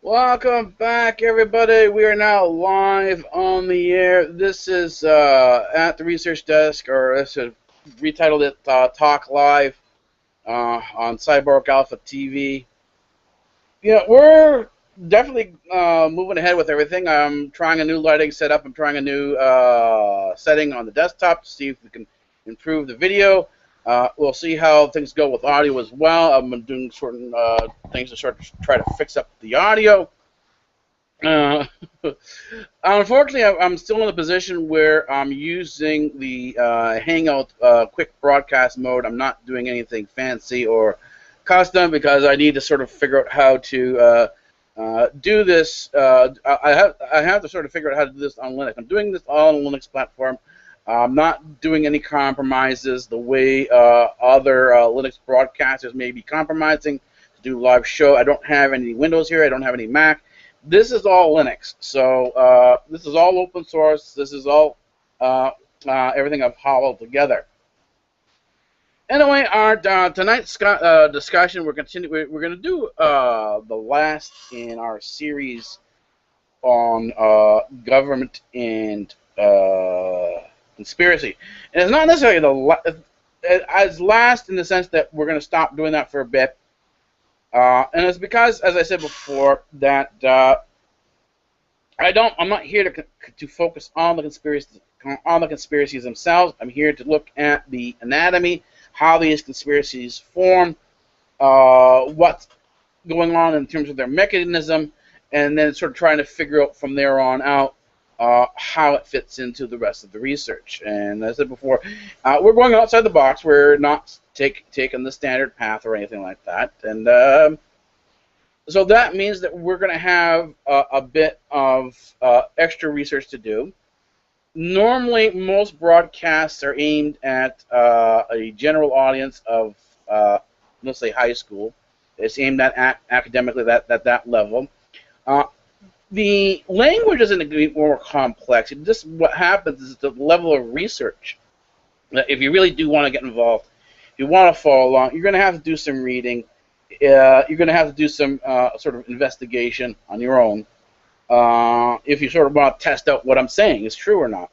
Welcome back, everybody. We are now live on the air. This is at the Research Desk, or let's retitled it TalkLive on Cyborg Alpha TV. We're definitely moving ahead with everything. I'm trying a new lighting setup. I'm trying a new setting on the desktop to see if we can improve the video. We'll see how things go with audio as well. I've been doing certain things to sort of try to fix up the audio. Unfortunately, I'm still in a position where I'm using the Hangout quick broadcast mode. I'm not doing anything fancy or custom because I need to sort of figure out how to do this. I have to sort of figure out how to do this on Linux. I'm doing this all on a Linux platform. I'm not doing any compromises the way other Linux broadcasters may be compromising to do live show. I don't have any Windows here. I don't have any Mac. This is all Linux. So this is all open source. This is all everything I've hollowed together. Anyway, our tonight's discussion, we're going to do the last in our series on government and conspiracy. And it's not necessarily as last in the sense that we're going to stop doing that for a bit. And it's because, as I said before, that I'm not here to focus on the conspiracies themselves. I'm here to look at the anatomy, how these conspiracies form, what's going on in terms of their mechanism, and then sort of trying to figure out from there on out how it fits into the rest of the research. And as I said before, we're going outside the box. We're not taking the standard path or anything like that. And so that means that we're going to have a bit of extra research to do. Normally, most broadcasts are aimed at a general audience of, let's say, high school. It's aimed at academically at that level. The language isn't going to be more complex. Just what happens is the level of research. If you really do want to get involved, if you want to follow along, you're going to have to do some reading. You're going to have to do some sort of investigation on your own. If you sort of want to test out what I'm saying is true or not.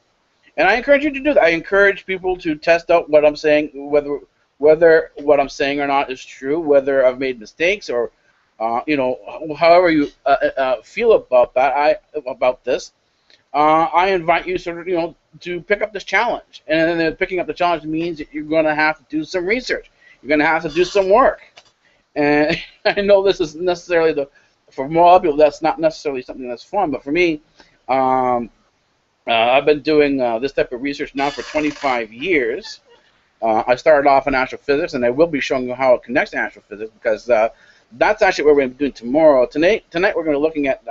And I encourage you to do that. I encourage people to test out what I'm saying, whether what I'm saying or not is true, whether I've made mistakes or, however you feel about that. About this, I invite you sort of, to pick up this challenge. And then picking up the challenge means that you're going to have to do some research. You're going to have to do some work. And I know this is necessarily for a lot of people, that's not necessarily something that's fun, but for me, I've been doing this type of research now for 25 years. I started off in astrophysics, and I will be showing you how it connects to astrophysics, because that's actually what we're going to be doing tomorrow. Tonight we're going to be looking at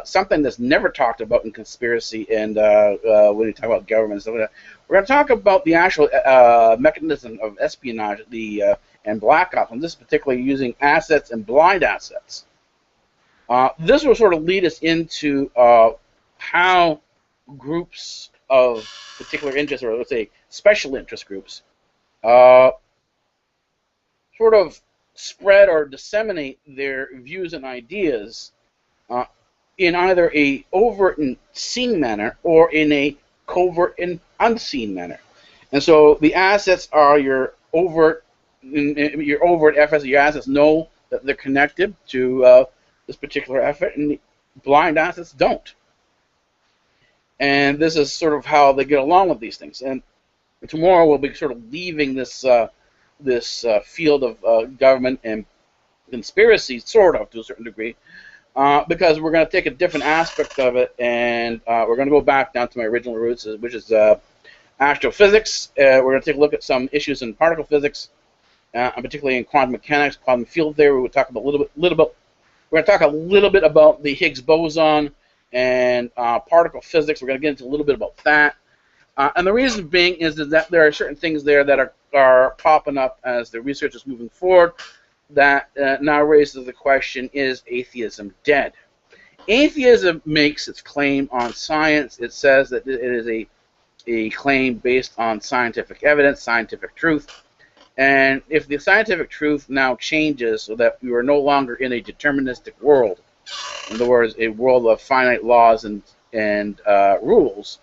something that's never talked about in conspiracy and when you talk about government. So we're going to talk about the actual mechanism of espionage, and black ops, and this is particularly using assets and blind assets. This will sort of lead us into how groups of particular interest, or let's say special interest groups, sort of spread or disseminate their views and ideas in either a overt and seen manner or in a covert and unseen manner. And so the assets are your overt efforts. Your assets know that they're connected to this particular effort, and the blind assets don't. And this is sort of how they get along with these things. And tomorrow we'll be sort of leaving this field of government and conspiracy, sort of, to a certain degree, because we're going to take a different aspect of it, and we're going to go back down to my original roots, which is astrophysics. We're going to take a look at some issues in particle physics, and particularly in quantum mechanics, quantum field theory. We'll talk about we're going to talk a little bit about the Higgs boson and particle physics. We're going to get into a little bit about that. And the reason being is that there are certain things there that are popping up as the research is moving forward that now raises the question, is atheism dead? Atheism makes its claim on science. It says that it is a claim based on scientific evidence, scientific truth. And if the scientific truth now changes so that we are no longer in a deterministic world, In other words, a world of finite laws and rules,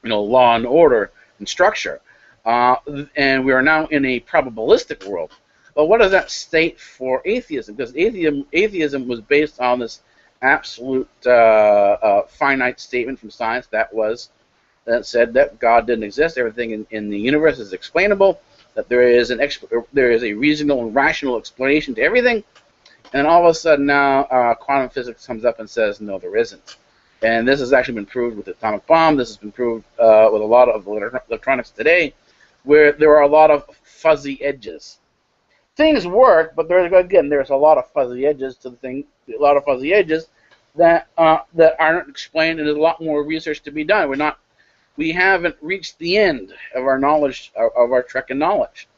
law and order and structure. And we are now in a probabilistic world. Well, what does that state for atheism? Because atheism was based on this absolute finite statement from science that said that God didn't exist. Everything in the universe is explainable. That there is a reasonable and rational explanation to everything. And all of a sudden now, quantum physics comes up and says, no, there isn't. And this has actually been proved with the atomic bomb. This has been proved with a lot of electronics today, where there are a lot of fuzzy edges. Things work, but there's a lot of fuzzy edges to the thing. A lot of fuzzy edges that aren't explained, and there's a lot more research to be done. We haven't reached the end of our knowledge, of our trek in knowledge.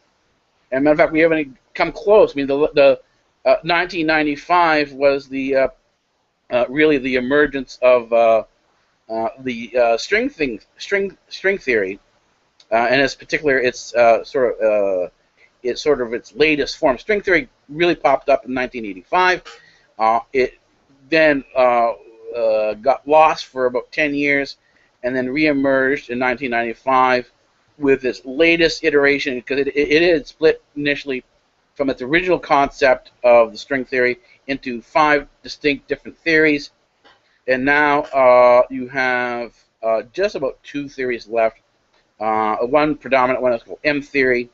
And matter of fact, we haven't come close. I mean, the 1995 was really the emergence of the string theory, and its particular its its latest form. String theory really popped up in 1985. It then got lost for about 10 years, and then reemerged in 1995 with its latest iteration, because it had split initially from its original concept of the string theory into 5 distinct different theories, and now you have just about 2 theories left. One predominant one is called M theory,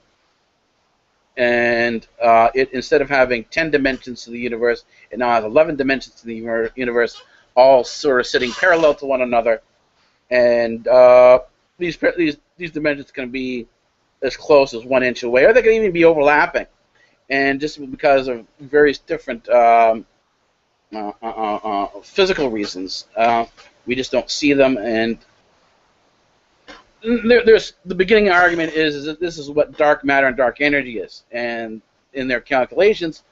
and it, instead of having 10 dimensions to the universe, it now has 11 dimensions to the universe, all sort of sitting parallel to one another, and these dimensions can be as close as 1 inch away, or they can even be overlapping. And just because of various different physical reasons, we just don't see them. And there's the beginning argument is that this is what dark matter and dark energy is, and in their calculations,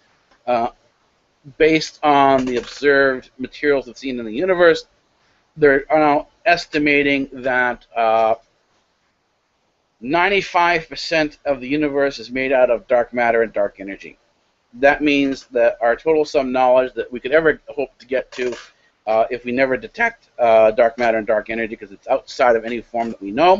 based on the observed materials that's seen in the universe, they're now estimating that 95% of the universe is made out of dark matter and dark energy. That means that our total sum knowledge that we could ever hope to get to, if we never detect dark matter and dark energy, because it's outside of any form that we know,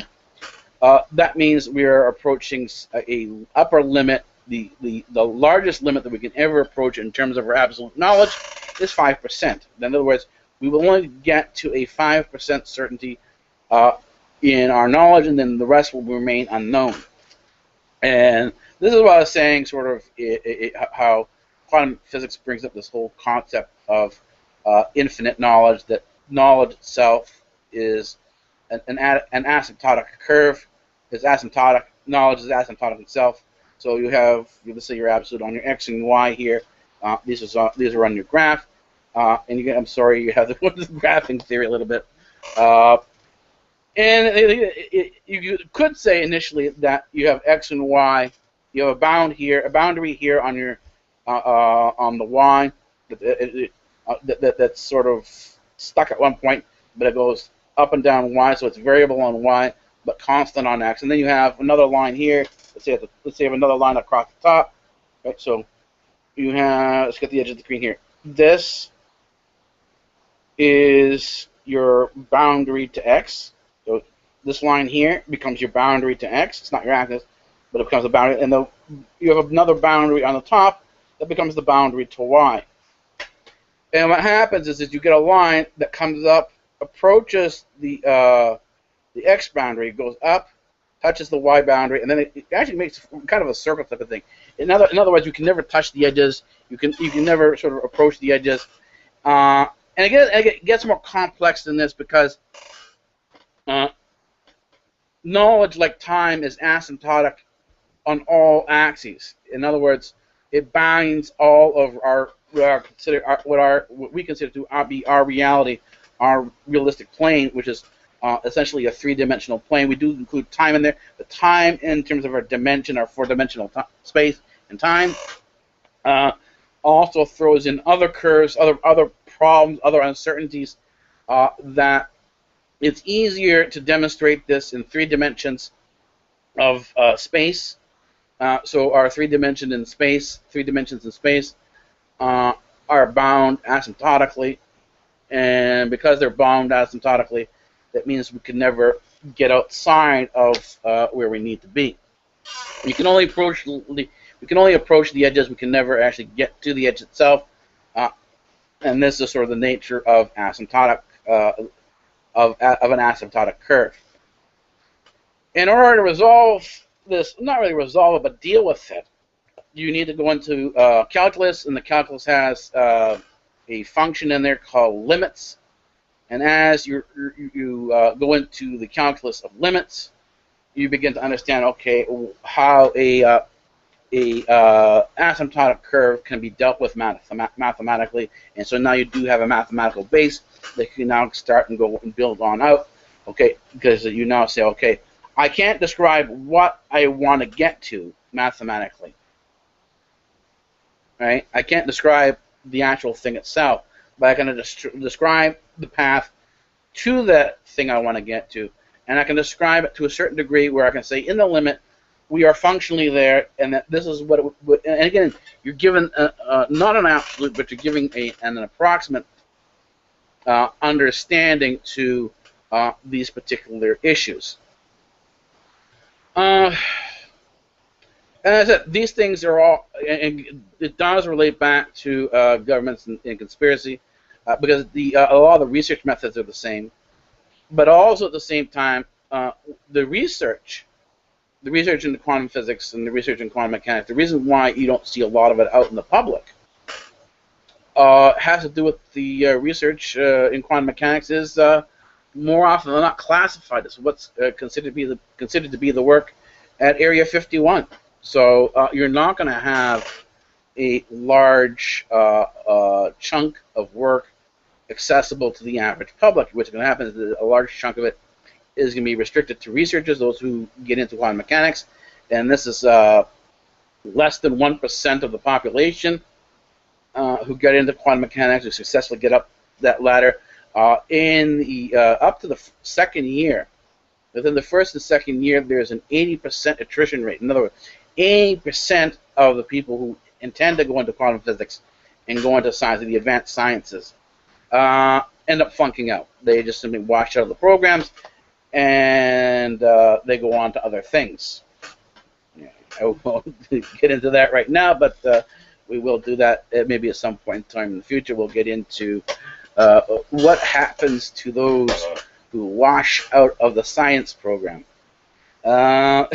that means we are approaching a upper limit. The largest limit that we can ever approach in terms of our absolute knowledge is 5%. In other words, we will only get to a 5% certainty in our knowledge, and then the rest will remain unknown. And this is what I was saying, sort of how quantum physics brings up this whole concept of infinite knowledge, that knowledge itself is an asymptotic curve. It's asymptotic. Knowledge is asymptotic itself. So you have, let's say, your absolute on your x and y here. These are on your graph. And I'm sorry, you have the graphing theory a little bit. And you could say initially that you have x and y. You have a boundary here on your on the y that's sort of stuck at one point, but it goes up and down y, so it's variable on y, but constant on x. And then you have another line here. Let's say you have another line across the top. Right. So you have. Let's get the edge of the screen here. This is your boundary to x. So this line here becomes your boundary to x. It's not your axis, but it becomes a boundary. And you have another boundary on the top that becomes the boundary to y. And what happens is that you get a line that comes up, approaches the x boundary, goes up, touches the y boundary, and then it actually makes kind of a circle type of thing. In other words, you can never touch the edges. You can never sort of approach the edges. And it gets more complex than this, because knowledge, like time, is asymptotic on all axes. In other words, it binds all of what we consider to be our reality, our realistic plane, which is essentially a 3-dimensional plane. We do include time in there. The time, in terms of our dimension, our 4-dimensional space and time, also throws in other curves, other problems, other uncertainties, that it's easier to demonstrate this in 3 dimensions of space. So our 3 dimensions in space, are bound asymptotically, and because they're bound asymptotically, that means we can never get outside of where we need to be. We can only approach the edges. We can never actually get to the edge itself, and this is sort of the nature of asymptotic of an asymptotic curve. In order to resolve this, not really resolve it, but deal with it, you need to go into calculus, and the calculus has a function in there called limits. And as you go into the calculus of limits, you begin to understand, okay, how a asymptotic curve can be dealt with mathematically. And so now you do have a mathematical base that you can now start and go and build on out, okay, because you now say, okay, I can't describe what I want to get to mathematically, right? I can't describe the actual thing itself, but I can describe the path to that thing I want to get to, and I can describe it to a certain degree where I can say, in the limit, we are functionally there, and that this is what it would. And again, you're given not an absolute, but you're giving an approximate understanding to these particular issues. And as I said, these things are all, and it does relate back to governments and conspiracy, because a lot of the research methods are the same, but also at the same time, the research into quantum physics and the research in quantum mechanics, the reason why you don't see a lot of it out in the public has to do with the research in quantum mechanics is more often than not classified as what's considered to be the work at Area 51. So you're not going to have a large chunk of work accessible to the average public. What's going to happen is that a large chunk of it is going to be restricted to researchers, those who get into quantum mechanics, and this is less than 1% of the population who get into quantum mechanics, who successfully get up that ladder. In the up to the second year, within the first and second year, there's an 80% attrition rate. In other words, 80% of the people who intend to go into quantum physics and go into science, the advanced sciences, end up flunking out. They just simply wash out of the programs, and they go on to other things. Yeah, I won't get into that right now, but we will do that maybe at some point in time in the future. We'll get into what happens to those who wash out of the science program. I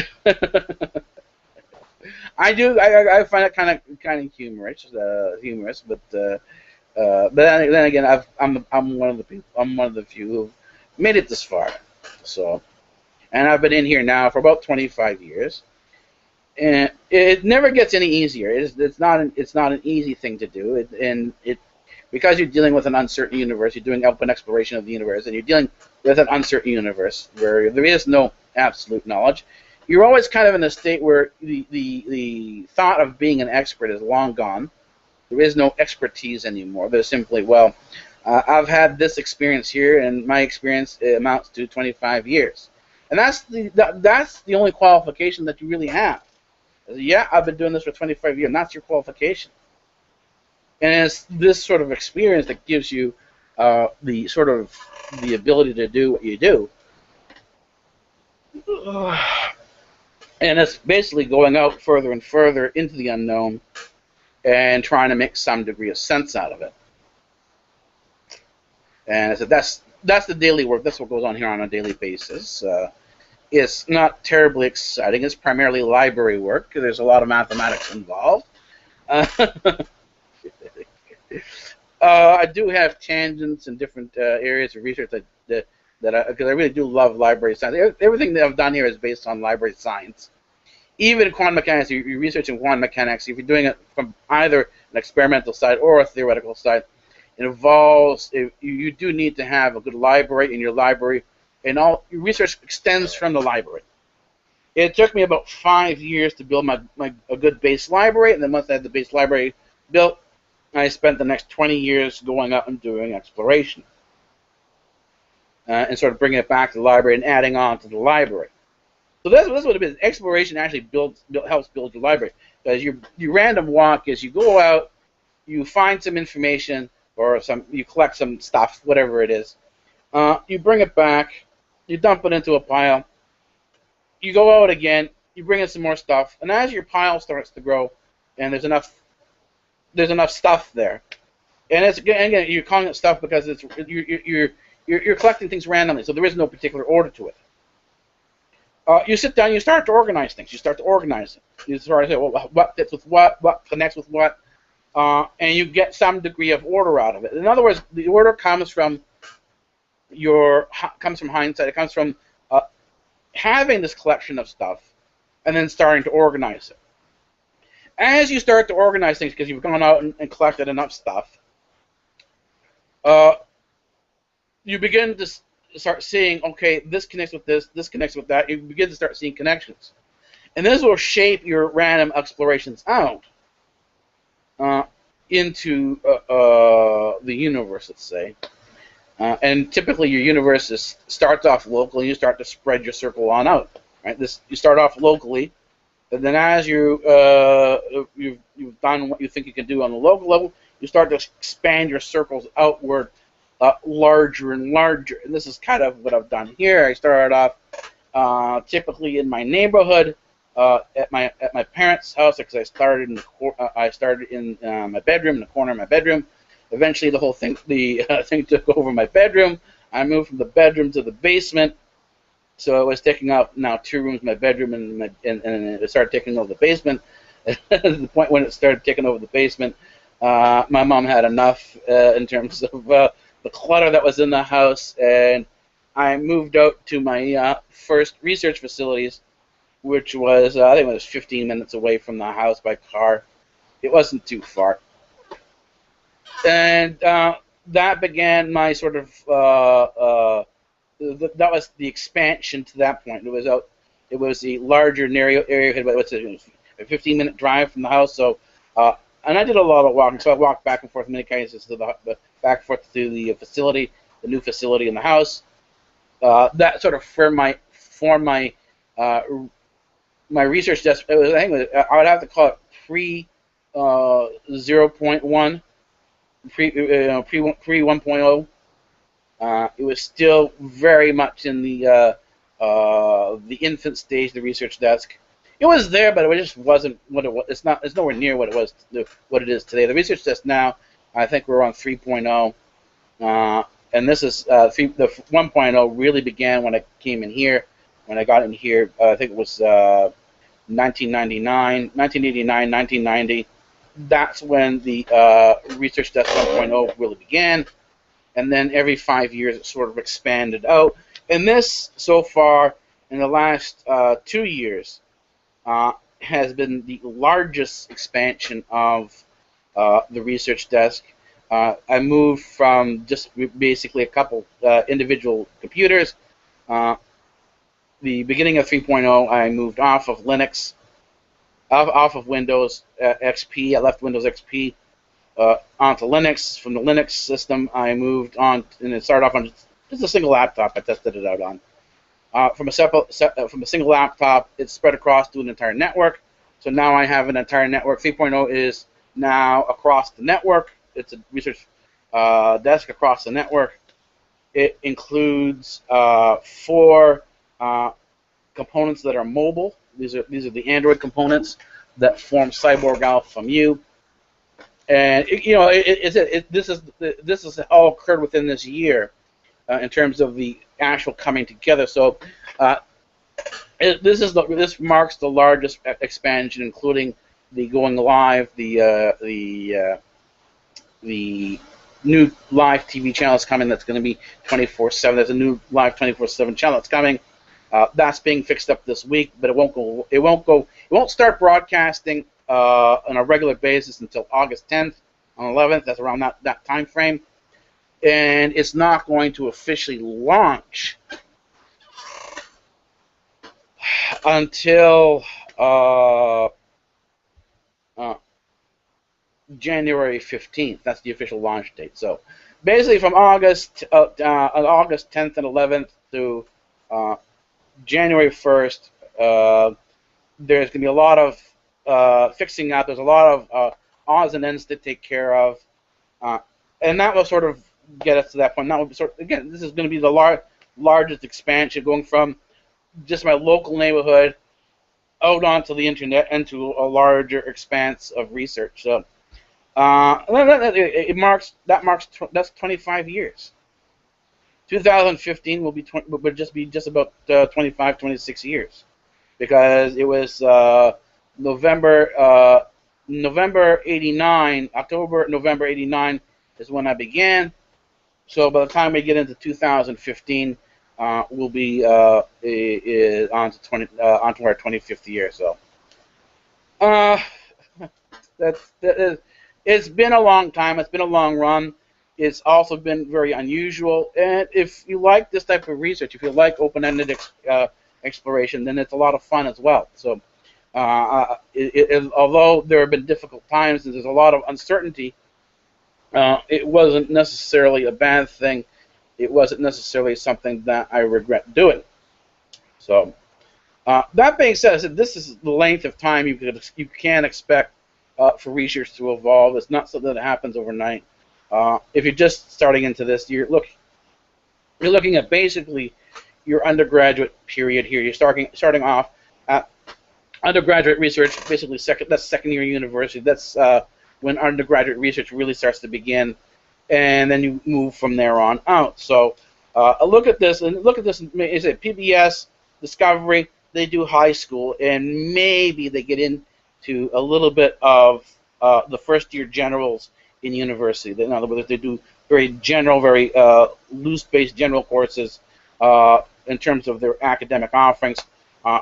find it kind of humorous, but then again, I'm one of the people. I'm one of the few who've made it this far. So, and I've been in here now for about 25 years, and it never gets any easier. It's not an easy thing to do, because you're dealing with an uncertain universe. You're doing open exploration of the universe, and you're dealing with an uncertain universe where there is no absolute knowledge. You're always kind of in a state where the thought of being an expert is long gone. There is no expertise anymore. There's simply, well, I've had this experience here, and my experience amounts to 25 years. And that's the only qualification that you really have. Yeah, I've been doing this for 25 years, and that's your qualification. And it's this sort of experience that gives you the ability to do what you do. And it's basically going out further and further into the unknown and trying to make some degree of sense out of it. And I said that's the daily work. That's what goes on here on a daily basis. It's not terribly exciting. It's primarily library work. There's a lot of mathematics involved. I do have tangents in different areas of research because I really do love library science. Everything that I've done here is based on library science. Even in quantum mechanics, you're researching quantum mechanics. If you're doing it from either an experimental side or a theoretical side, it involves, you do need to have a good library in your library, and all your research extends from the library. It took me about 5 years to build a good base library, and then once I had the base library built, I spent the next 20 years going out and doing exploration and sort of bringing it back to the library and adding on to the library. So that's what it is. Exploration actually helps build your library, because your random walk is you go out you find some information or you collect some stuff, whatever it is. You bring it back, you dump it into a pile, you go out again, you bring in some more stuff, and as your pile starts to grow, and there's enough stuff there, and again you're calling it stuff because you're collecting things randomly, so there is no particular order to it. You sit down, you start to organize things. You start to organize it. You start to say, well, what fits with what connects with what, and you get some degree of order out of it. In other words, the order comes from hindsight. It comes from having this collection of stuff and then starting to organize it. As you start to organize things, because you've gone out and collected enough stuff, you begin to start seeing, okay, this connects with this connects with that. You begin to start seeing connections. And this will shape your random explorations out into the universe, let's say. And typically your universe starts off locally, you start to spread your circle on out. Right? You start off locally, and then as you've done what you think you can do on the local level, you start to expand your circles outward, larger and larger. And this is kind of what I've done here. I started off typically in my neighborhood, at my parents' house, because I started in my bedroom, in the corner of my bedroom. Eventually, the thing took over my bedroom. I moved from the bedroom to the basement, so it was taking up now 2 rooms, my bedroom, and it started taking over the basement. At the point when it started taking over the basement, my mom had enough in terms of the clutter that was in the house, and I moved out to my first research facilities, which was, I think it was 15 minutes away from the house by car. It wasn't too far. And that began my sort of, that was the expansion to that point. It was a larger area, but it's a 15-minute drive from the house. So, and I did a lot of walking. So I walked back and forth in many cases back and forth to the facility, the new facility in the house. That sort of formed my research desk. I would have to call it pre 0.1. Pre 1.0. It was still very much in the infant stage, the research desk. It was there, but it just wasn't what it was. It's nowhere near what it is today. The research desk now, I think we're on 3.0, and this is the 1.0 really began when I came in here. When I got in here, I think it was 1989, 1990. That's when the research desk 1.0 really began, and then every 5 years it sort of expanded out. And this, so far, in the last 2 years, has been the largest expansion of the research desk. I moved from just basically a couple individual computers. The beginning of 3.0, I moved off of Linux, off of Windows XP. I left Windows XP onto Linux. From the Linux system, I moved on, and it started off on just a single laptop. I tested it out on. From a single laptop, it's spread across to an entire network. So now I have an entire network. 3.0 is now across the network. It's a research desk across the network. It includes 4 components that are mobile. These are the Android components that form CyborgAlpha-Mu, and this is all occurred within this year in terms of the actual coming together. So this marks the largest expansion, including the going live, the new live TV channel is coming. That's going to be 24/7. There's a new live 24/7 channel that's coming. That's being fixed up this week, but it won't start broadcasting on a regular basis until August 10th, on 11th. That's around that time frame, and it's not going to officially launch until January 15th. That's the official launch date. So basically, from August 10th and 11th to January 1st, there's going to be a lot of fixing up. There's a lot of odds and ends to take care of, and that will sort of get us to that point. That will be again, this is going to be the largest expansion, going from just my local neighborhood out onto the internet into a larger expanse of research. So that's 25 years. 2015 will just be about 25, 26 years, because it was November 89, November 89 is when I began. So by the time we get into 2015, we'll be onto our 25th year. So it's been a long time. It's been a long run. It's also been very unusual. And if you like this type of research, if you like open-ended exploration, then it's a lot of fun as well. So although there have been difficult times and there's a lot of uncertainty, it wasn't necessarily a bad thing. It wasn't necessarily something that I regret doing. So that being said, this is the length of time you can expect for research to evolve. It's not something that happens overnight. If you're just starting into this, you're looking at basically your undergraduate period here. You're starting off at undergraduate research, basically that's second year university. That's when undergraduate research really starts to begin, and then you move from there on out. So look at this, and is it PBS, Discovery, they do high school, and maybe they get into a little bit of the first year generals in university. In other words, they do very general, very loose-based general courses in terms of their academic offerings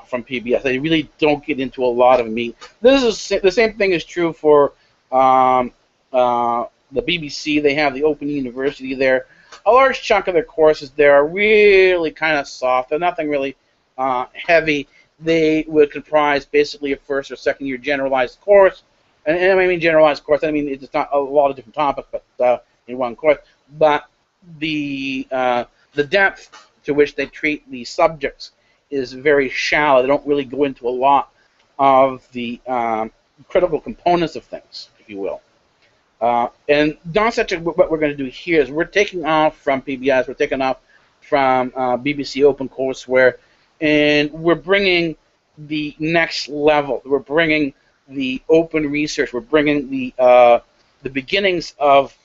from PBS. They really don't get into a lot of meat. This is the same thing is true for the BBC. They have the Open University there. A large chunk of their courses there are really kind of soft. They're nothing really heavy. They would comprise basically a first or second year generalized course. And I mean generalized course, I mean it's not a lot of different topics, but in one course. But the depth to which they treat the subjects is very shallow. They don't really go into a lot of the critical components of things, if you will. And not such what we're going to do here is we're taking off from PBS, we're taking off from BBC OpenCourseWare, and we're bringing the next level. We're bringing the open research. We're bringing the beginnings of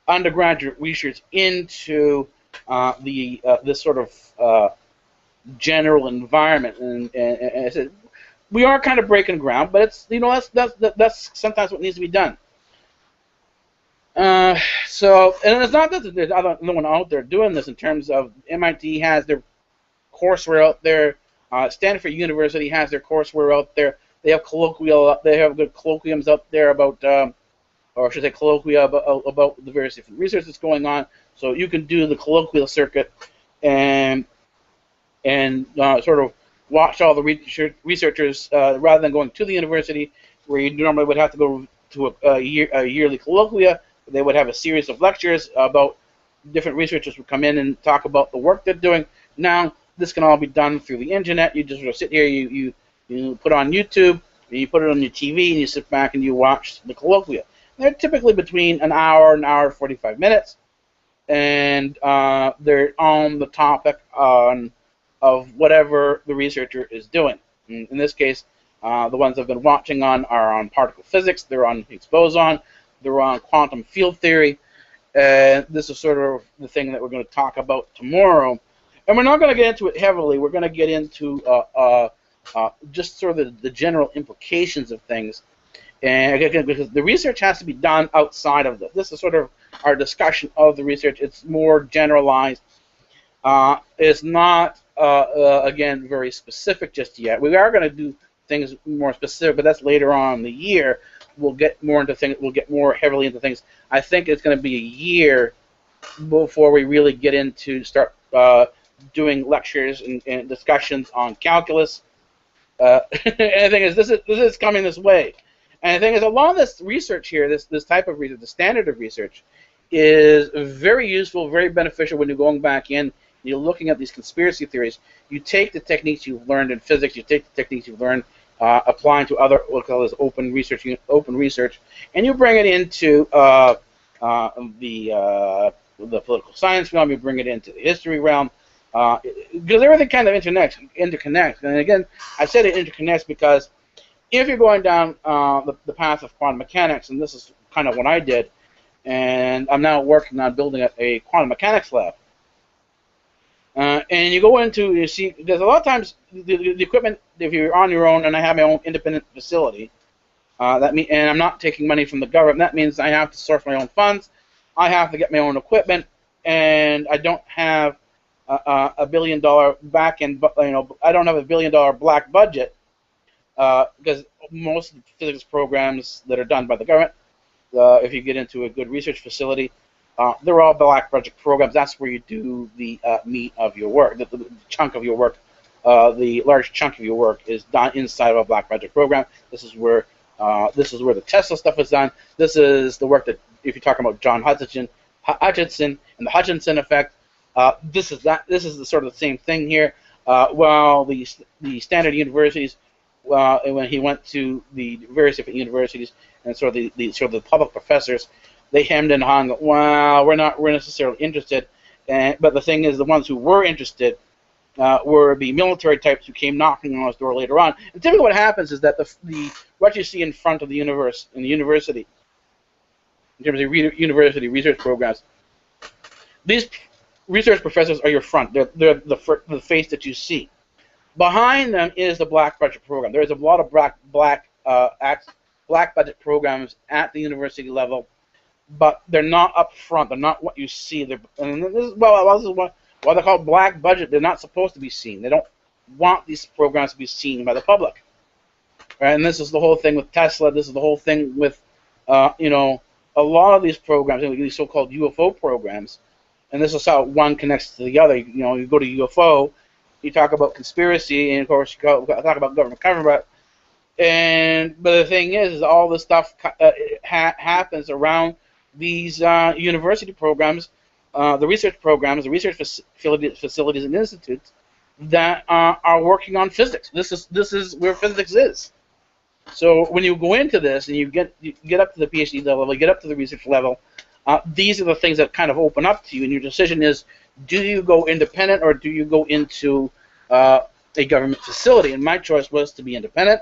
undergraduate research into this sort of general environment. And I said, we are kind of breaking ground, but it's that's sometimes what needs to be done. So, and it's not that there's no one out there doing this in terms of MIT has their courseware out there. Stanford University has their courseware out there. They have they have good colloquiums out there about, or I should say colloquia about the various different research that's going on. So you can do the colloquial circuit and sort of watch all the researchers rather than going to the university where you normally would have to go to a yearly colloquia. They would have a series of lectures about different researchers would come in and talk about the work they're doing. Now, this can all be done through the internet. You just sort of sit here, you put on YouTube, and you put it on your TV, and you sit back and you watch the colloquia. They're typically between an hour and 45 minutes, and they're on the topic of whatever the researcher is doing. In this case, the ones I've been watching on are on particle physics, they're on Higgs boson, they're on quantum field theory, and this is sort of the thing that we're going to talk about tomorrow. And we're not going to get into it heavily. We're going to get into just sort of the general implications of things. And again, because the research has to be done outside of this. This is sort of our discussion of the research. It's more generalized. It's not, again, very specific just yet. We are going to do things more specific, but that's later on in the year. We'll get more into things. We'll get more heavily into things. I think it's going to be a year before we really get into start doing lectures and discussions on calculus. And the thing is, this is coming this way. And the thing is, a lot of this research here, this type of research, the standard of research, is very useful, very beneficial when you're going back in, you're looking at these conspiracy theories. You take the techniques you've learned in physics, you take the techniques you've learned applying to other what we call this open research, and you bring it into the political science realm. You bring it into the history realm, because everything kind of interconnects. And again, I said it interconnects because if you're going down the path of quantum mechanics, and this is kind of what I did, and I'm now working on building a quantum mechanics lab. And you go into, you see, there's a lot of times the equipment, if you're on your own, and I have my own independent facility, and I'm not taking money from the government, that means I have to source my own funds, I have to get my own equipment, and I don't have $1 billion back end, I don't have $1 billion black budget, because most of the physics programs that are done by the government, if you get into a good research facility, they're all black budget programs. That's where you do the meat of your work, the chunk of your work. The large chunk of your work is done inside of a black budget program. This is where the Tesla stuff is done. This is the work that, if you're talking about John Hutchinson and the Hutchinson effect, this is the sort of the same thing here. While the standard universities, when he went to the various different universities and sort of the public professors, they hemmed and hung. Well, we're not necessarily interested, but the thing is, the ones who were interested were the military types who came knocking on his door later on. And typically, what happens is that what you see in front of the university, in terms of university research programs, these research professors are your front. They're the face that you see. Behind them is the black budget program. There's a lot of black budget programs at the university level, but they're not up front. They're not what you see. And this is why they call black budget. They're not supposed to be seen. They don't want these programs to be seen by the public. Right? And this is the whole thing with Tesla. This is the whole thing with, a lot of these programs, these so-called UFO programs. And this is how one connects to the other. You go to UFO, you talk about conspiracy, and of course you talk about government cover-up. But the thing is all this stuff happens around these university programs, the research programs, the research facilities and institutes that are working on physics. This is where physics is. So when you go into this and you get up to the PhD level, you get up to the research level, these are the things that kind of open up to you, and your decision is: do you go independent or do you go into a government facility? And my choice was to be independent,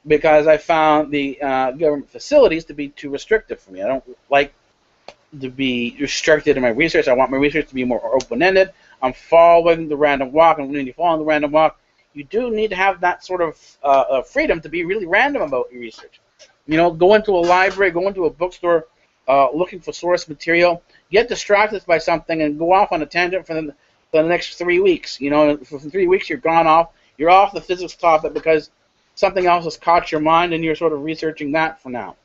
because I found the government facilities to be too restrictive for me. I don't like to be restricted in my research. I want my research to be more open-ended. I'm following the random walk, and when you follow the random walk, you do need to have that sort of freedom to be really random about your research. Go into a library, go into a bookstore, looking for source material, get distracted by something, and go off on a tangent for the next 3 weeks. For 3 weeks you're gone off. You're off the physics topic because something else has caught your mind, and you're sort of researching that for now.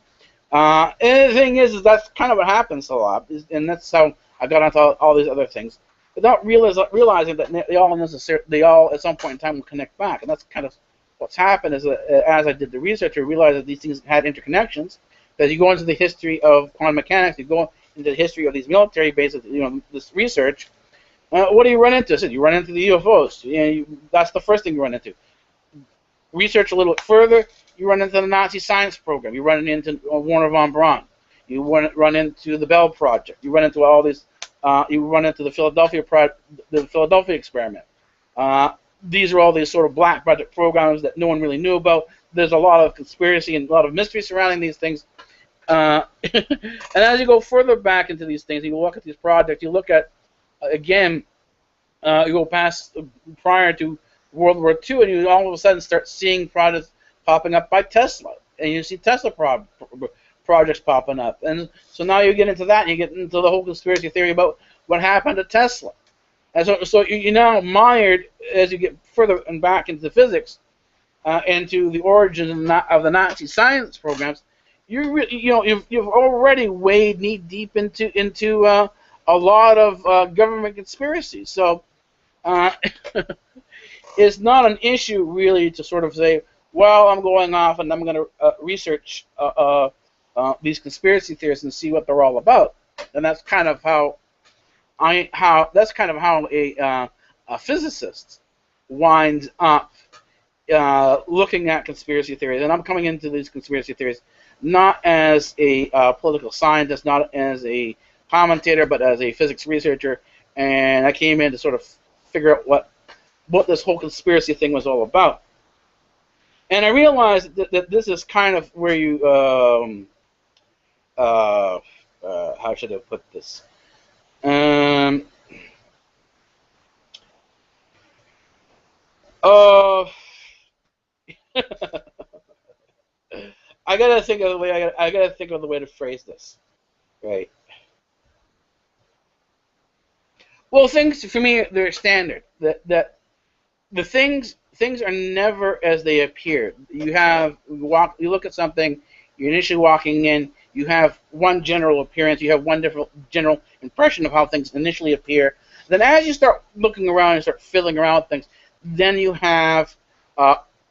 And the thing is that's kind of what happens a lot, and that's how I got onto all these other things, without realizing that they all at some point in time will connect back. And that's kind of what's happened. Is as I did the research, I realized that these things had interconnections. As you go into the history of quantum mechanics, you go into the history of these military bases, this research. What do you run into? You run into the UFOs. That's the first thing you run into. Research a little bit further, you run into the Nazi science program. You run into Werner von Braun. You run into the Bell Project. You run into all these. You run into the Philadelphia experiment. These are all these sort of black budget programs that no one really knew about. There's a lot of conspiracy and a lot of mystery surrounding these things. And as you go further back into these things, you look at these projects. You look at again. You go past prior to World War II, and you all of a sudden start seeing projects popping up by Tesla, and you see Tesla projects popping up, and so now you get into that, and you get into the whole conspiracy theory about what happened to Tesla, and so you're now mired as you get further and back into physics, into the origins of the Nazi science programs. You've already waded knee deep into a lot of government conspiracies, so. It's not an issue really to sort of say, well, I'm going off and I'm going to research these conspiracy theories and see what they're all about, and that's kind of how a physicist winds up looking at conspiracy theories, and I'm coming into these conspiracy theories not as a political scientist, not as a commentator, but as a physics researcher, and I came in to sort of figure out what this whole conspiracy thing was all about. And I realized that this is kind of where you, how should I put this? I gotta think of the way I gotta think of the way to phrase this, right? Well, things for me they're standard. That the things are never as they appear. You look at something, you're initially walking in, you have one general appearance, you have one different general impression of how things initially appear. Then as you start looking around and start fiddling around with things, then you have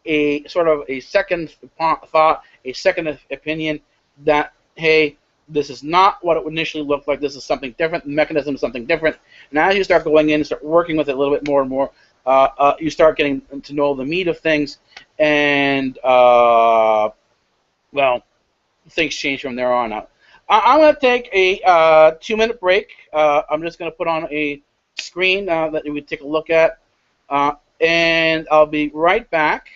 a sort of a second thought, a second opinion that, hey, this is not what it initially looked like, this is something different, the mechanism is something different. And as you start going in and start working with it a little bit more and more, you start getting to know the meat of things, and, well, things change from there on out. I'm going to take a 2-minute break. I'm just going to put on a screen that we take a look at, and I'll be right back.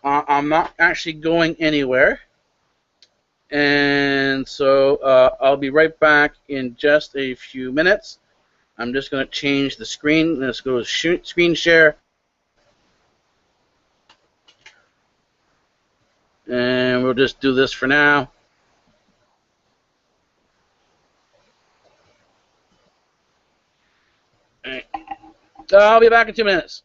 I'm not actually going anywhere, and so I'll be right back in just a few minutes. I'm just going to change the screen. Let's go to screen share, and we'll just do this for now. All right. I'll be back in 2 minutes.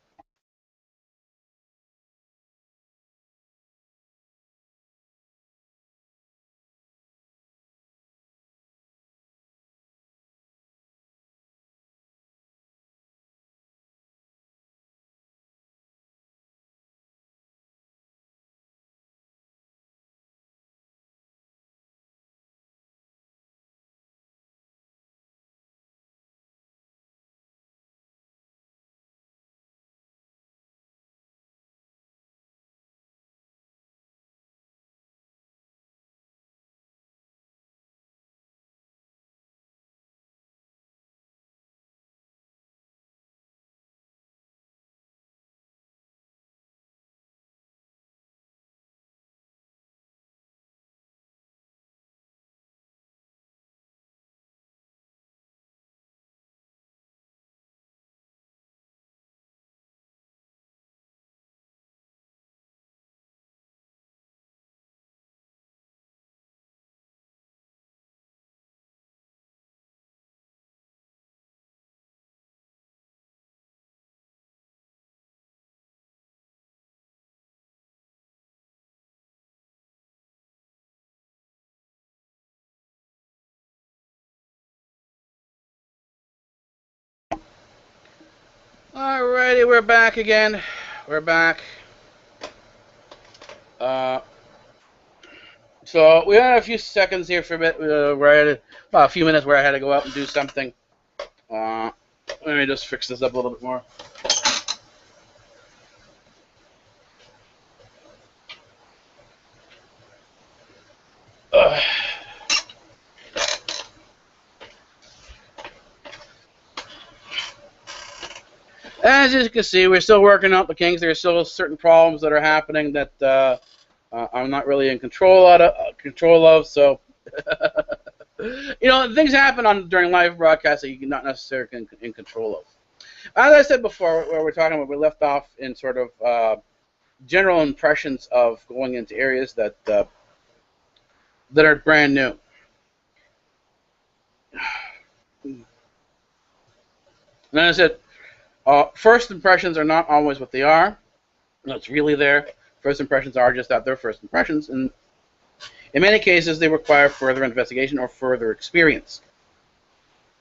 Alrighty, we're back again. We're back. So we had a few seconds here for a bit, where I had a few minutes where I had to go out and do something. Let me just fix this up a little bit more. As you can see, we're still working out the kinks. There are still certain problems that are happening that I'm not really in control of. So, you know, things happen during live broadcasts that you're not necessarily in control of. As I said before, where we're talking about, we left off in sort of general impressions of going into areas that are brand new. And as I said, first impressions are not always what they are. It's really there. First impressions are just that, they're first impressions, and in many cases they require further investigation or further experience.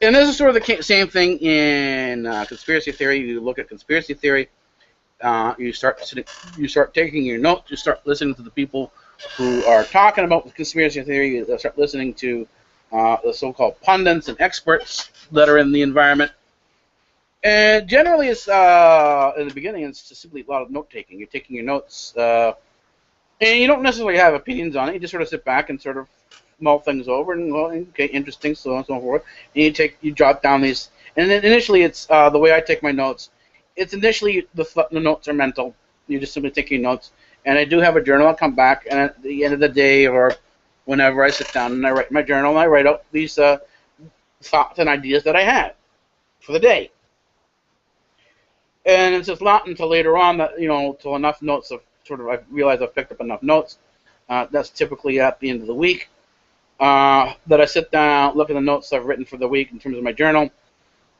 And this is sort of the same thing in conspiracy theory. You look at conspiracy theory, you start taking your notes, you start listening to the people who are talking about the conspiracy theory, you start listening to the so-called pundits and experts that are in the environment. And generally, it's in the beginning, it's just simply a lot of note taking. You're taking your notes, and you don't necessarily have opinions on it. You just sort of sit back and sort of mull things over, and well, okay, interesting, so on and so forth. And you jot down these. And then initially, it's the way I take my notes. It's initially the notes are mental. You're just simply taking notes. And I do have a journal. I'll come back, and at the end of the day or whenever I sit down and I write my journal, and I write out these thoughts and ideas that I had for the day. And it's just not until later on that, till enough notes of I realize I've picked up enough notes. That's typically at the end of the week that I sit down, look at the notes I've written for the week in terms of my journal,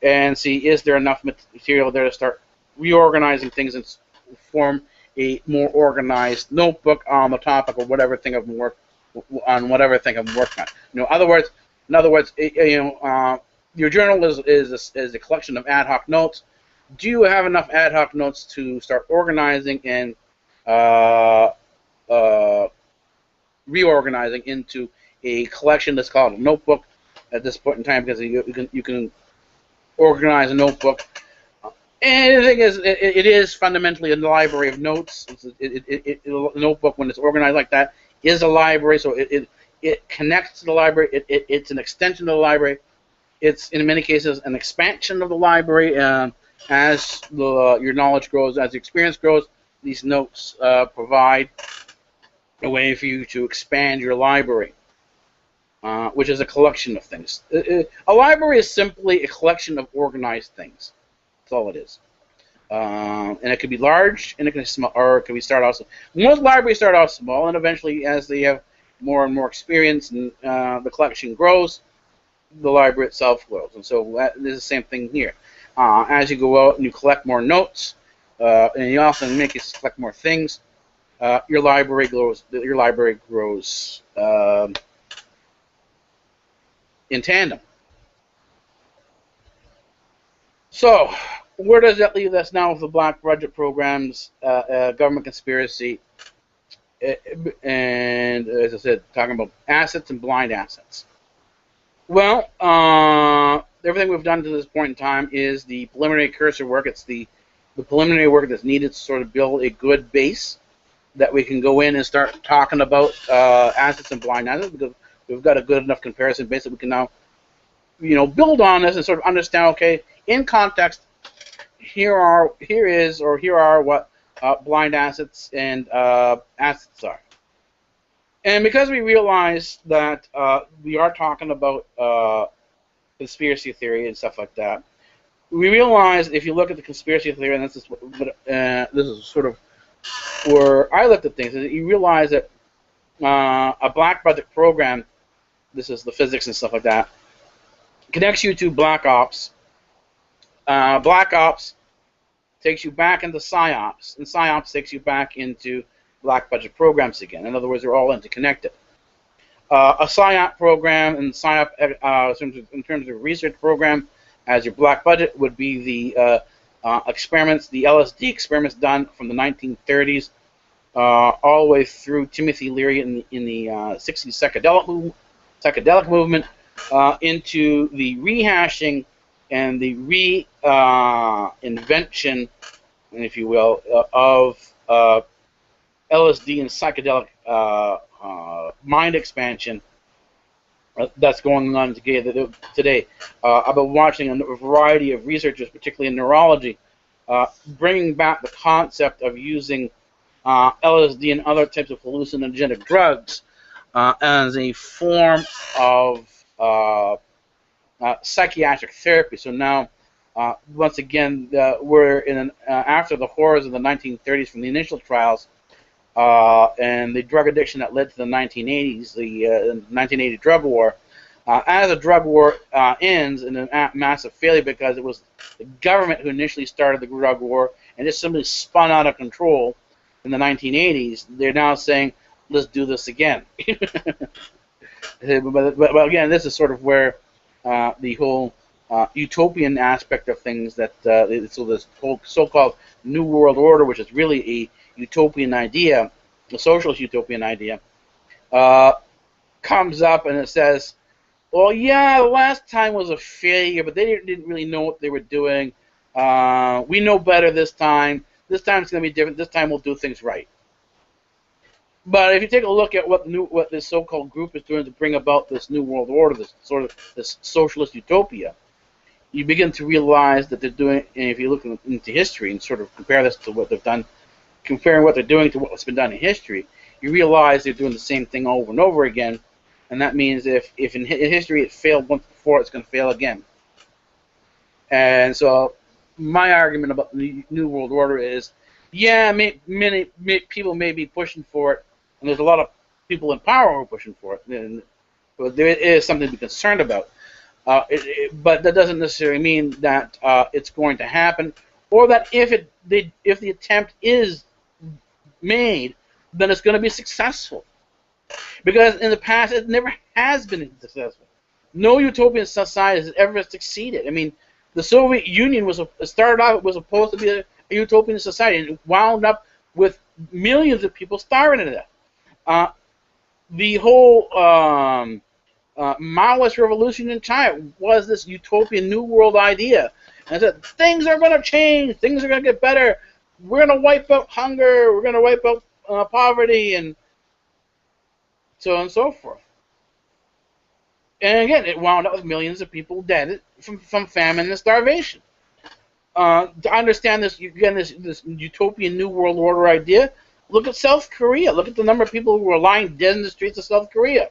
and see is there enough material there to start reorganizing things and form a more organized notebook on the topic of whatever thing I've worked on, whatever thing I'm working on. In other words, your journal is a collection of ad hoc notes. Do you have enough ad hoc notes to start organizing and reorganizing into a collection that's called a notebook at this point in time, because you can organize a notebook. And the thing is, it is fundamentally a library of notes. A notebook, when it's organized like that, is a library, so it connects to the library. It's an extension of the library. It's, in many cases, an expansion of the library. As your knowledge grows, as the experience grows, these notes provide a way for you to expand your library, which is a collection of things. A library is simply a collection of organized things. That's all it is. And it could be large, and it can be small, or it can be start out. Most libraries start out small, and eventually, as they have more and more experience, and the collection grows, the library itself grows. And so this is the same thing here. As you go out and you collect more notes, and you often make it collect more things, your library grows. Your library grows in tandem. So, where does that leave us now with the black budget programs, government conspiracy, and, as I said, talking about assets and blind assets? Well, everything we've done to this point in time is the preliminary cursor work. It's the preliminary work that's needed to sort of build a good base that we can go in and start talking about assets and blind assets, because we've got a good enough comparison base that we can now, build on this and sort of understand, okay, in context, here are what blind assets and assets are. And because we realize that we are talking about conspiracy theory and stuff like that, we realize if you look at the conspiracy theory, and this is sort of where I looked at things, is that you realize that a black budget program, this is the physics and stuff like that, connects you to black ops. Black ops takes you back into PSYOPs, and PSYOPs takes you back into black budget programs again. In other words, they're all interconnected. A PSYOP program and PSYOP, in terms of research program, as your black budget would be the experiments, the LSD experiments done from the 1930s all the way through Timothy Leary in the 60s psychedelic movement, into the rehashing and the reinvention, if you will, of LSD and psychedelic mind expansion that's going on today. I've been watching a variety of researchers, particularly in neurology, bringing back the concept of using LSD and other types of hallucinogenic drugs as a form of psychiatric therapy. So now, once again, we're in after the horrors of the 1930s from the initial trials and the drug addiction that led to the 1980s, the 1980 drug war. As the drug war ends in a massive failure, because it was the government who initially started the drug war and just simply spun out of control in the 1980s, they're now saying, let's do this again. But again, this is sort of where the whole utopian aspect of things, that so this whole so-called New World Order, which is really a utopian idea, a socialist utopian idea, comes up, and it says, well, yeah, the last time was a failure, but they didn't really know what they were doing. We know better this time. This time it's going to be different. This time we'll do things right. But if you take a look at what this so-called group is doing to bring about this new world order, this socialist utopia, you begin to realize that they're doing. And if you look into history and sort of compare this to what they've done, comparing what they're doing to what's been done in history, you realize they're doing the same thing over and over again. And that means if in history it failed once before, it's going to fail again. And so my argument about the New World Order is, yeah, many people may be pushing for it, and there's a lot of people in power who are pushing for it, but there is something to be concerned about. But that doesn't necessarily mean that it's going to happen, or that if the attempt is made, then it's going to be successful. Because in the past, it never has been successful. No utopian society has ever succeeded. I mean, the Soviet Union started off, it was supposed to be a utopian society, and it wound up with millions of people starving to death. The whole Maoist revolution in China was this utopian New World idea. And said, things are going to change, things are going to get better, we're going to wipe out hunger, we're going to wipe out poverty, and so on and so forth. And again, it wound up with millions of people dead from famine and starvation. To understand this, again, this utopian New World Order idea, look at South Korea. Look at the number of people who were lying dead in the streets of South Korea.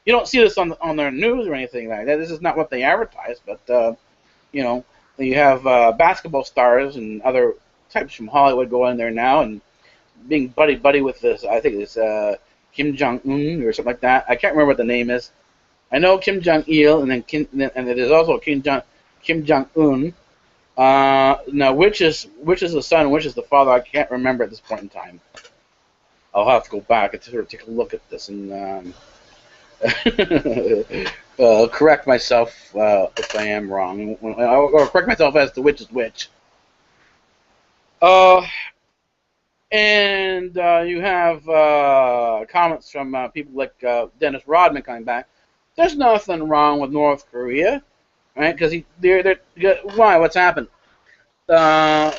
You don't see this on their news or anything like that. This is not what they advertise, but you know, you have basketball stars and other types from Hollywood going there now and being buddy with this. I think it's Kim Jong-un or something like that. I can't remember what the name is. I know Kim Jong-il, and then it is also Kim Jong-un. Now, which is the son, which is the father? I can't remember at this point in time. I'll have to go back and sort of take a look at this and correct myself if I am wrong, or correct myself as to which is which. And you have comments from people like Dennis Rodman coming back. There's nothing wrong with North Korea, right? Because why? What's happened? Do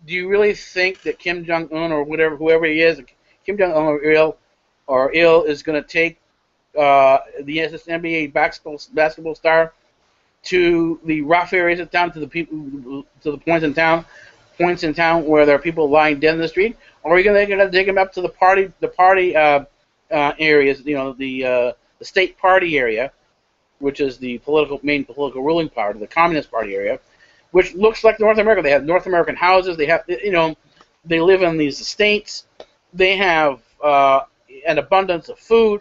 you really think that Kim Jong-un or whoever he is, Kim Jong-un or Il is going to take the NBA basketball star to the rough areas of town, to the points in town where there are people lying dead in the street, or are you going to take him up to the party areas, you know, the state party area, which is the main political ruling part of the Communist Party area, which looks like North America. They have North American houses. They have, you know, they live in these estates. They have an abundance of food.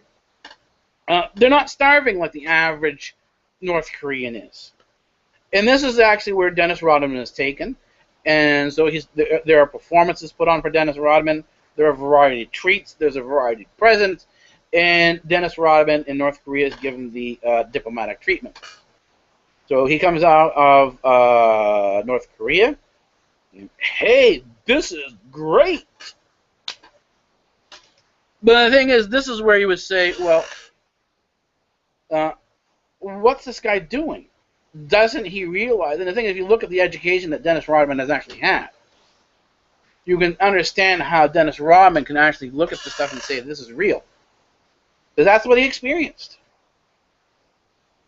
They're not starving like the average North Korean is. And this is actually where Dennis Rodman is taken. And so there are performances put on for Dennis Rodman. There are a variety of treats. There's a variety of presents. And Dennis Rodman in North Korea is given the diplomatic treatment. So he comes out of North Korea. And, hey, this is great. But the thing is, this is where you would say, well, what's this guy doing? Doesn't he realize? And the thing is, if you look at the education that Dennis Rodman has actually had, you can understand how Dennis Rodman can actually look at this stuff and say, this is real. Because that's what he experienced.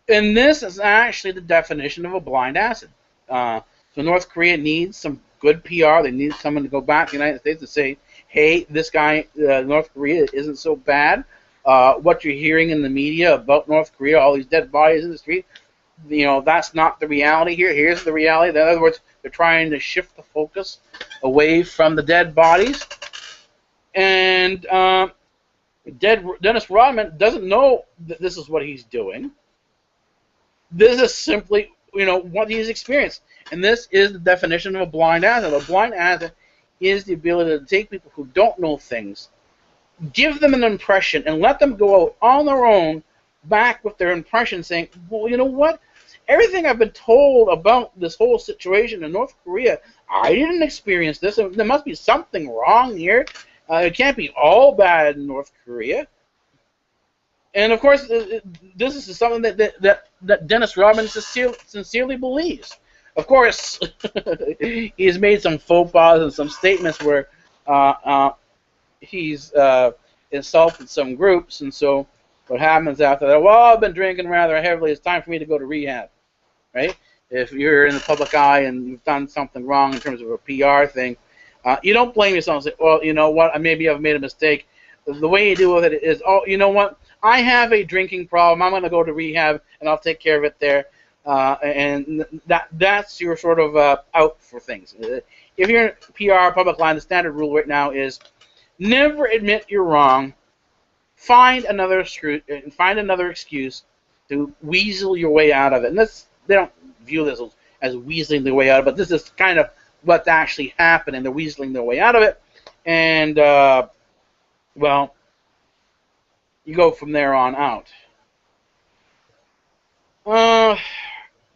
And this is actually the definition of a blind acid. So North Korea needs some good PR. They need someone to go back to the United States and say, hey, this guy, North Korea, isn't so bad. What you're hearing in the media about North Korea, all these dead bodies in the street, you know, that's not the reality here. Here's the reality. In other words, they're trying to shift the focus away from the dead bodies. And Dennis Rodman doesn't know that this is what he's doing. This is simply, you know, what he's experienced. And this is the definition of a blind asset. A blind asset is the ability to take people who don't know things, give them an impression, and let them go out on their own back with their impression saying, well, you know what? Everything I've been told about this whole situation in North Korea, I didn't experience this. There must be something wrong here. It can't be all bad in North Korea. And of course, this is something that Dennis Rodman sincerely believes. Of course, he's made some faux pas and some statements where he's insulted some groups, and so what happens after that? Well, I've been drinking rather heavily. It's time for me to go to rehab, right? If you're in the public eye and you've done something wrong in terms of a PR thing, you don't blame yourself and say, well, you know what, maybe I've made a mistake. The way you deal with it is, oh, you know what, I have a drinking problem. I'm going to go to rehab, and I'll take care of it there. And that's your sort of out for things. If you're in PR, public line, the standard rule right now is never admit you're wrong. Find another excuse to weasel your way out of it. And they don't view this as weaseling their way out of it, but this is kind of what's actually happening. They're weaseling their way out of it, and well, you go from there on out.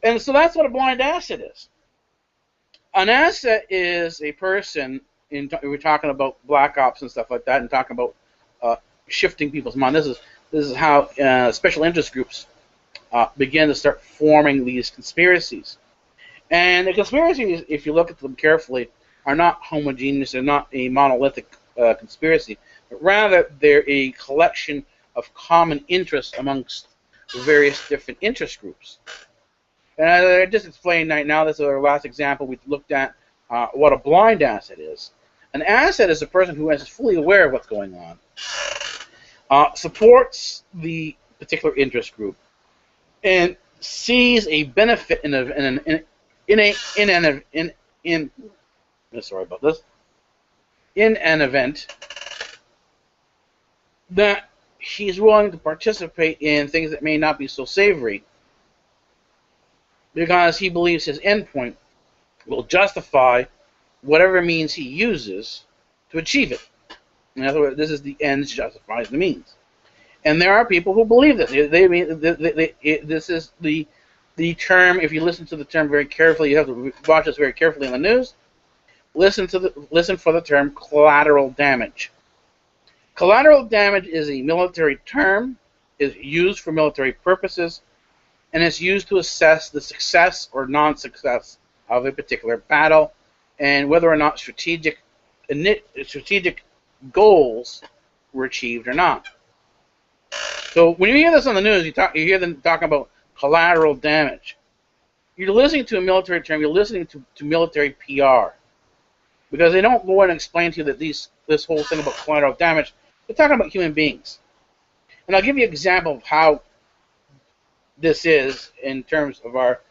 And so that's what a blind asset is. An asset is a person, we're talking about black ops and stuff like that, and talking about shifting people's mind. This is how special interest groups begin to start forming these conspiracies. And the conspiracies, if you look at them carefully, are not homogeneous. They're not a monolithic conspiracy, but rather they're a collection of common interests amongst various different interest groups. And I just explained right now, this is our last example, we looked at what a blind asset is. An asset is a person who is fully aware of what's going on, supports the particular interest group, and sees a benefit in an event that he's willing to participate in things that may not be so savory, because he believes his endpoint will justify whatever means he uses to achieve it. In other words, this is the ends justifies the means. And there are people who believe this. This is the term. If you listen to the term very carefully, you have to watch this very carefully in the news. Listen for the term collateral damage. Collateral damage is a military term, is used for military purposes, and it's used to assess the success or non-success of a particular battle, and whether or not strategic goals were achieved or not. So when you hear this on the news, you hear them talking about collateral damage. You're listening to a military term. You're listening to military PR, because they don't go in and explain to you that this whole thing about collateral damage. They're talking about human beings. And I'll give you an example of how this is in terms of our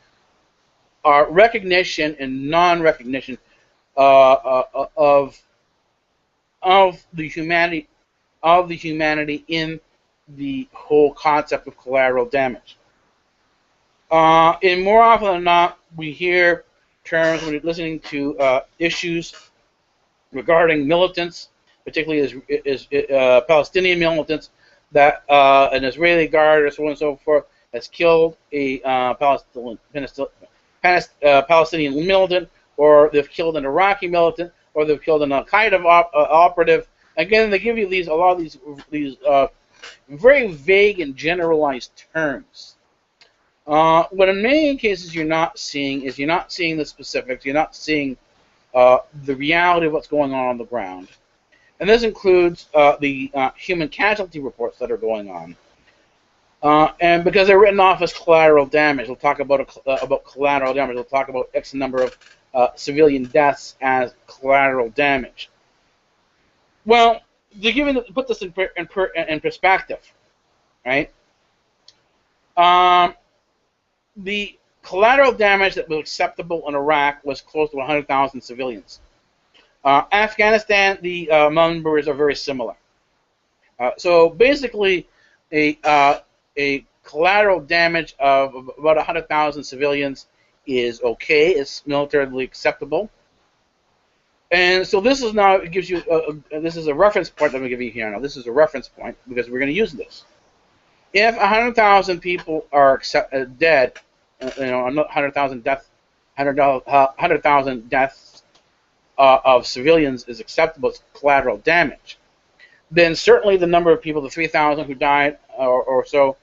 recognition and non-recognition of the humanity in the whole concept of collateral damage. And more often than not, we hear terms when you're listening to issues regarding militants, particularly as Palestinian militants, that an Israeli guard or so on and so forth has killed a Palestinian militant, or they've killed an Iraqi militant, or they've killed an Al-Qaeda operative. Again, they give you a lot of these very vague and generalized terms. What in many cases you're not seeing the specifics. You're not seeing the reality of what's going on the ground. And this includes the human casualty reports that are going on. And because they're written off as collateral damage, they'll talk about collateral damage. They'll talk about X number of civilian deaths as collateral damage. Well, to put this in perspective, right? The collateral damage that was acceptable in Iraq was close to 100,000 civilians. Afghanistan, the numbers are very similar. So basically, a collateral damage of about 100,000 civilians is okay. It's militarily acceptable. And so this is now, it gives you, this is a reference point that I'm going to give you here now. This is a reference point because we're going to use this. If 100,000 people are dead, 100,000 deaths, 100,000 deaths of civilians is acceptable as collateral damage, then certainly the number of people, the 3,000 who died or so,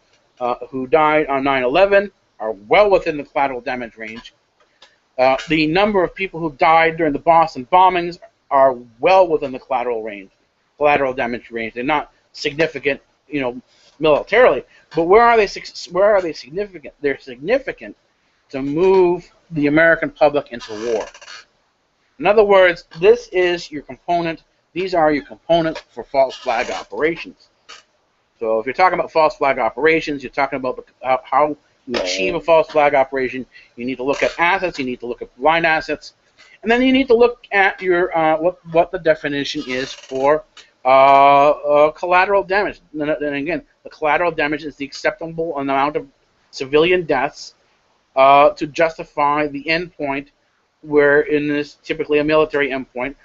who died on 9/11 are well within the collateral damage range. The number of people who died during the Boston bombings are well within the collateral damage range. They're not significant, militarily, but where are they significant? They're significant to move the American public into war. In other words, this is your component. These are your components for false flag operations. So if you're talking about false flag operations, you're talking about how you achieve a false flag operation. You need to look at assets. You need to look at blind assets, and then you need to look at your what the definition is for collateral damage. And again, the collateral damage is the acceptable amount of civilian deaths to justify the endpoint, where in this typically a military endpoint,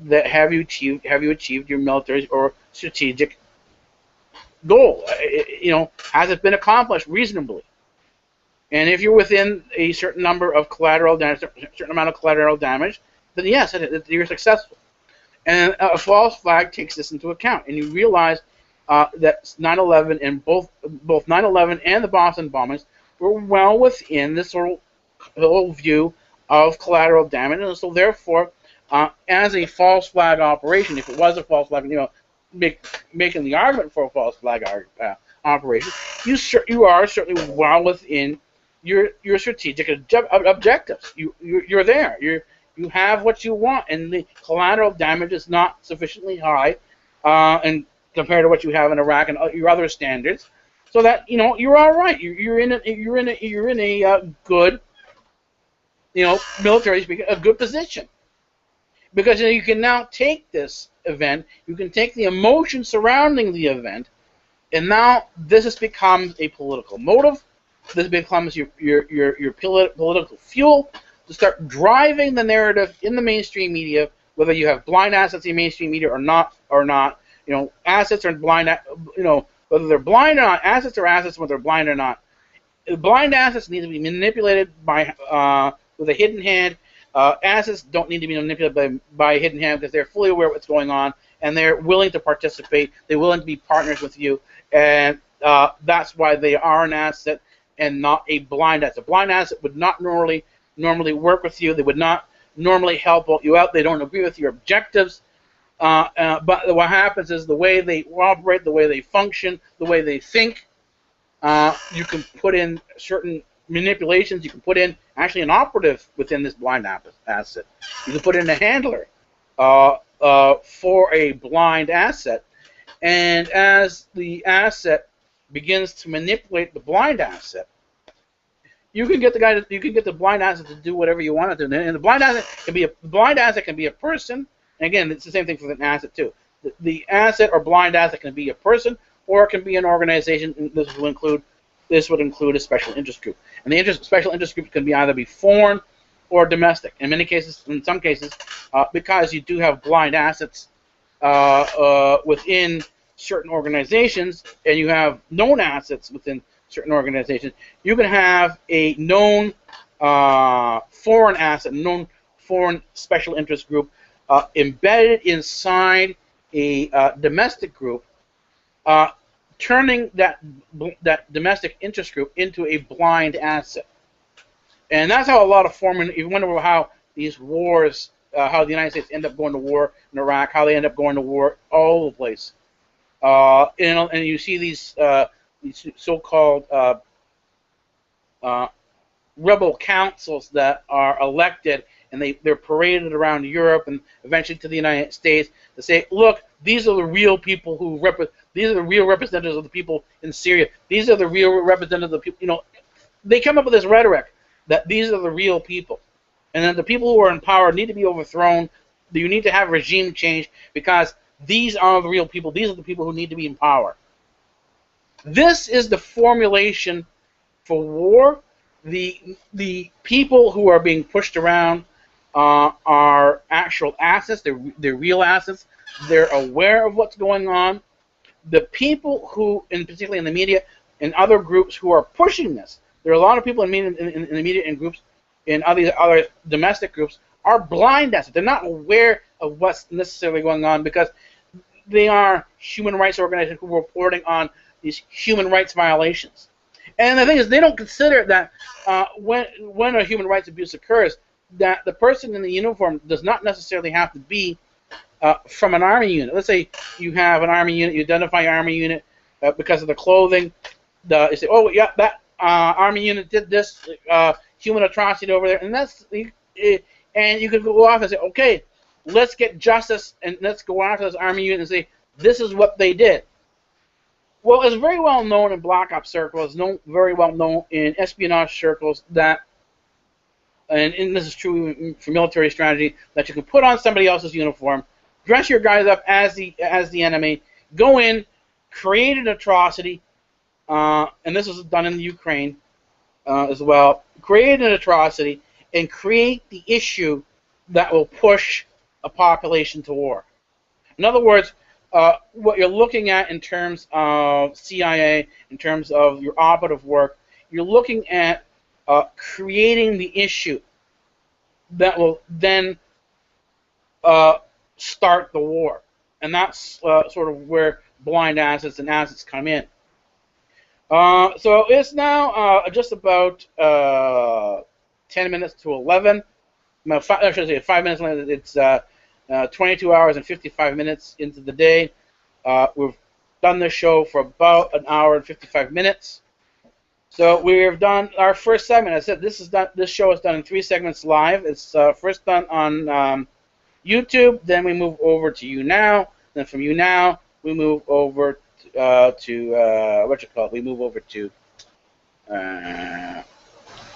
that have you achieved your military or strategic goal? Has it been accomplished reasonably? And if you're within a certain number of collateral damage, a certain amount of collateral damage, then yes, you're successful. And a false flag takes this into account, and you realize that 9/11 and both 9/11 and the Boston bombings were well within this whole view of collateral damage, and so therefore, as a false flag operation, if it was a false flag, making the argument for a false flag operation, you are certainly well within your strategic objectives. You're there. You have what you want, and the collateral damage is not sufficiently high, and compared to what you have in Iraq and your other standards, so that you're all right. You're in a good, military speaking, a good position, because you can now take this event, you can take the emotion surrounding the event, and now this becomes a political motive. This becomes your political fuel to start driving the narrative in the mainstream media, whether you have blind assets in mainstream media or not. Assets are blind. Whether they're blind or not, assets are assets, whether they're blind or not. Blind assets need to be manipulated with a hidden hand. Assets don't need to be manipulated by a hidden hand, because they're fully aware of what's going on, and they're willing to participate. They're willing to be partners with you, and that's why they are an asset and not a blind asset. A blind asset would not normally work with you. They would not normally help you out. They don't agree with your objectives. But what happens is the way they operate, the way they function, the way they think, you can put in certain manipulations. You can put in actually an operative within this blind asset. You can put in a handler for a blind asset, and as the asset begins to manipulate the blind asset, you can get the blind asset to do whatever you want it to. And the blind asset can be a person. And again, it's the same thing for an asset too. The asset or blind asset can be a person, or it can be an organization. And this would include a special interest group. And the special interest group can either be foreign or domestic. In some cases, because you do have blind assets within certain organizations, and you have known assets within certain organizations, you can have a known foreign asset, known foreign special interest group embedded inside a domestic group, turning that domestic interest group into a blind asset. And that's how a lot of you wonder how these wars, how the United States end up going to war in Iraq, how they end up going to war all over the place. And you see these so-called rebel councils that are elected, and they're paraded around Europe and eventually to the United States to say, look, these are the real people these are the real representatives of the people in Syria. These are the real representatives of the people. They come up with this rhetoric that these are the real people, and that the people who are in power need to be overthrown. You need to have regime change, because these are the real people. These are the people who need to be in power. This is the formulation for war. The people who are being pushed around are actual assets. They're real assets. They're aware of what's going on. The people who, particularly in the media and other groups who are pushing this, there are a lot of people in the media and groups, in other domestic groups, are blind assets. They're not aware of what's necessarily going on, because they are human rights organizations who are reporting on these human rights violations. And the thing is, they don't consider that when a human rights abuse occurs, that the person in the uniform does not necessarily have to be from an Army unit. Let's say you have an Army unit, you identify your Army unit because of the clothing. You say, oh, yeah, that Army unit did this human atrocity over there, and and you could go off and say, okay, let's get justice, and let's go after this Army unit and say, this is what they did. Well, it's very well known in Black Ops circles, very well known in espionage circles that, and this is true for military strategy, that you can put on somebody else's uniform, dress your guys up as the enemy, go in, create an atrocity, and this is done in the Ukraine as well, create an atrocity and create the issue that will push a population to war. In other words, what you're looking at in terms of CIA, in terms of your operative work, you're looking at creating the issue that will then start the war. And that's sort of where blind assets and assets come in. So it's now just about 10 minutes to 11. I should say 5 minutes later. It's 22 hours and 55 minutes into the day. We've done this show for about an hour and 55 minutes. So we've done our first segment. I said this show is done in 3 segments live. It's first done on YouTube. Then we move over to YouNow. Then from YouNow we move over We move over to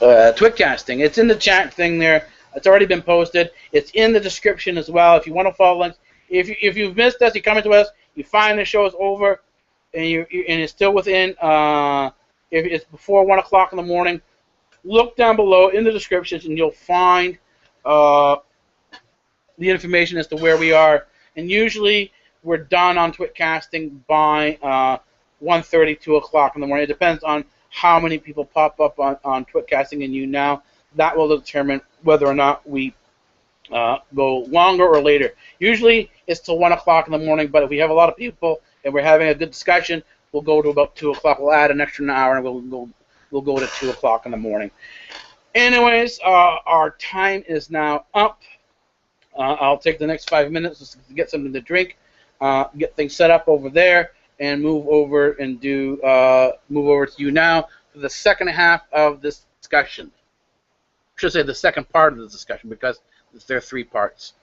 Twitcasting. It's in the chat thing there. It's already been posted. It's in the description as well. If you want to follow links, if you've missed us, you come into us, you find the show is over, and it's still within. If it's before 1 o'clock in the morning, look down below in the descriptions, and you'll find the information as to where we are. And usually we're done on Twitcasting by 1:30, 2 o'clock in the morning. It depends on how many people pop up on Twitcasting and YouNow. That will determine whether or not we go longer or later. Usually it's till 1 o'clock in the morning, but if we have a lot of people and we're having a good discussion, we'll go to about 2 o'clock. We'll add an extra hour and we'll go to 2 o'clock in the morning. Anyways, our time is now up. I'll take the next 5 minutes to get something to drink, get things set up over there, and move over to YouNow for the second half of this discussion. I should say the second part of the discussion, because there are 3 parts.